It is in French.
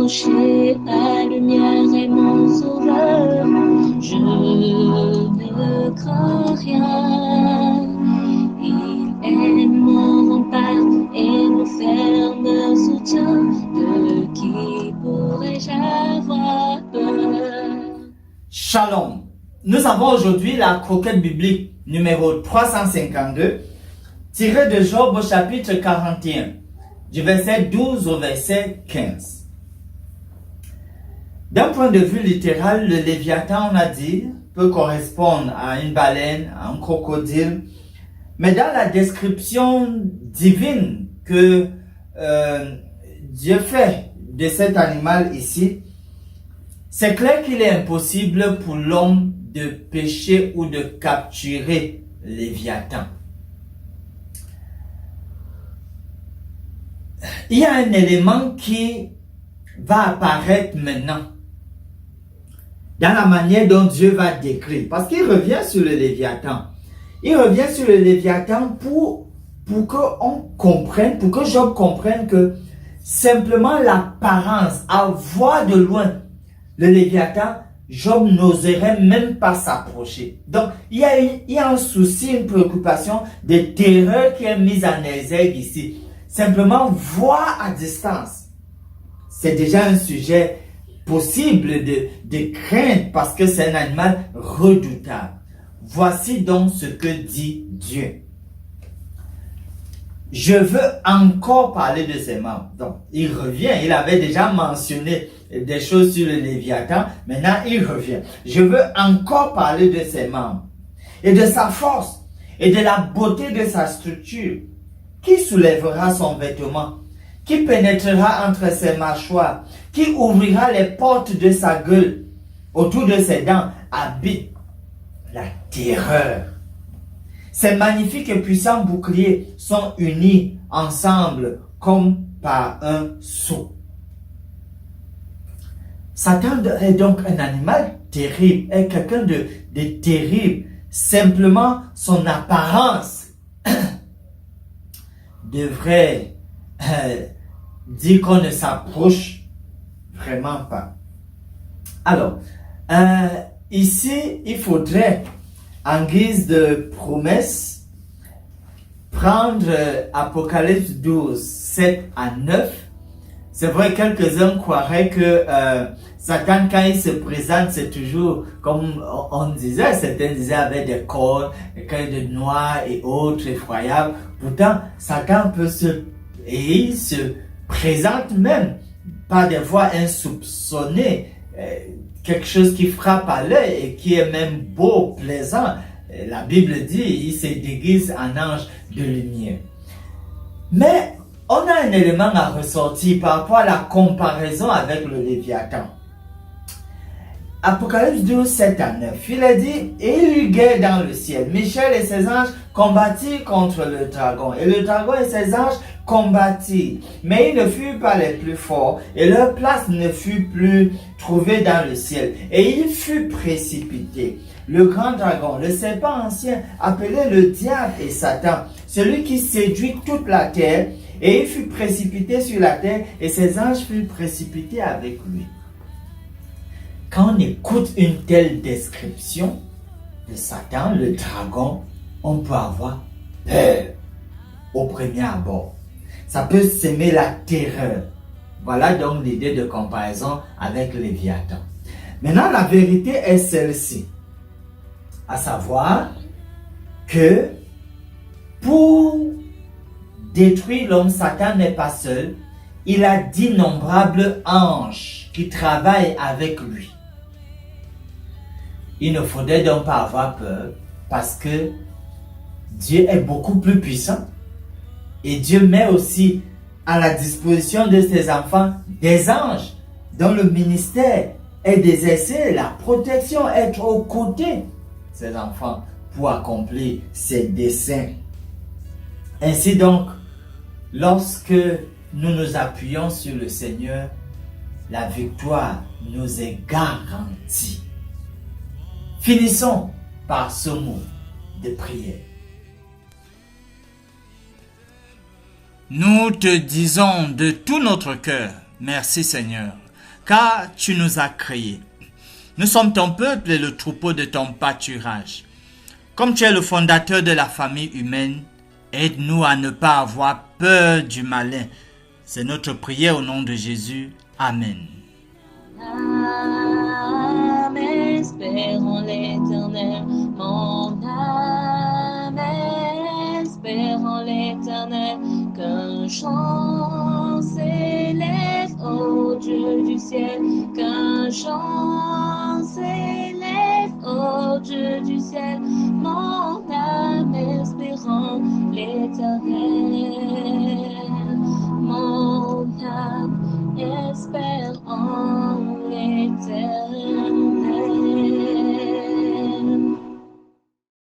approcher, la lumière est mon sauveur. Je ne crains rien. Il est mon rempart et mon ferme soutien. De qui pourrais-je avoir peur? Shalom. Nous avons aujourd'hui la croquette biblique numéro 352, tirée de Job au chapitre 41, du verset 12 au verset 15. D'un point de vue littéral, le Léviathan, on a dit, peut correspondre à une baleine, à un crocodile, mais dans la description divine que Dieu fait de cet animal ici, c'est clair qu'il est impossible pour l'homme de pêcher ou de capturer Léviathan. Il y a un élément qui va apparaître maintenant dans la manière dont Dieu va décrire, parce qu'il revient sur le Léviathan. Il revient sur le Léviathan pour qu'on comprenne, pour que Job comprenne que simplement l'apparence, à voir de loin, le Léviathan, Job n'oserait même pas s'approcher. Donc, il y a un souci, une préoccupation de terreur qui est mise en exergue ici. Simplement, voir à distance, c'est déjà un sujet possible de crainte parce que c'est un animal redoutable. Voici donc ce que dit Dieu. Je veux encore parler de ses membres. Donc, il revient. Il avait déjà mentionné des choses sur le Léviathan. Maintenant, il revient. Je veux encore parler de ses membres et de sa force et de la beauté de sa structure. Qui soulèvera son vêtement? Qui pénétrera entre ses mâchoires? Qui ouvrira les portes de sa gueule? Autour de ses dents habite la terreur. Ces magnifiques et puissants boucliers sont unis ensemble comme par un sceau. Satan est donc un animal terrible, est quelqu'un de terrible. Simplement, son apparence devrait dire qu'on ne s'approche vraiment pas. Alors, ici, il faudrait, en guise de promesse, prendre Apocalypse 12, 7 à 9. C'est vrai, quelques-uns croiraient que Satan, quand il se présente, c'est toujours, comme on disait, certains disaient avec des cornes, des cueils de noix et autres effroyables. Pourtant, Satan il se présente même par des voix insoupçonnées, quelque chose qui frappe à l'œil et qui est même beau, plaisant. La Bible dit, il se déguise en ange de lumière. Mais on a un élément à ressortir par rapport à la comparaison avec le Léviathan. Apocalypse 12, 7 à 9, il a dit, et il eut guerre dans le ciel. Michel et ses anges combattirent contre le dragon, et le dragon et ses anges combattirent. Mais ils ne furent pas les plus forts, et leur place ne fut plus trouvée dans le ciel. Et il fut précipité. Le grand dragon, le serpent ancien, appelé le diable et Satan, celui qui séduit toute la terre, et il fut précipité sur la terre, et ses anges furent précipités avec lui. Quand on écoute une telle description de Satan, le dragon, on peut avoir peur au premier abord. Ça peut s'aimer la terreur. Voilà donc l'idée de comparaison avec Léviathan. Maintenant, la vérité est celle-ci. À savoir que pour détruire l'homme, Satan n'est pas seul. Il a d'innombrables anges qui travaillent avec lui. Il ne faudrait donc pas avoir peur parce que Dieu est beaucoup plus puissant et Dieu met aussi à la disposition de ses enfants des anges dont le ministère est d'exercer la protection, être aux côtés de ses enfants pour accomplir ses desseins. Ainsi donc, lorsque nous nous appuyons sur le Seigneur, la victoire nous est garantie. Finissons par ce mot de prière. Nous te disons de tout notre cœur, merci Seigneur, car tu nous as créés. Nous sommes ton peuple et le troupeau de ton pâturage. Comme tu es le fondateur de la famille humaine, aide-nous à ne pas avoir peur du malin. C'est notre prière au nom de Jésus. Amen. Âme espère en l'Éternel, mon âme espère en l'Éternel, qu'un chant s'élève au Dieu du ciel, qu'un chant s'élève au Dieu du ciel, mon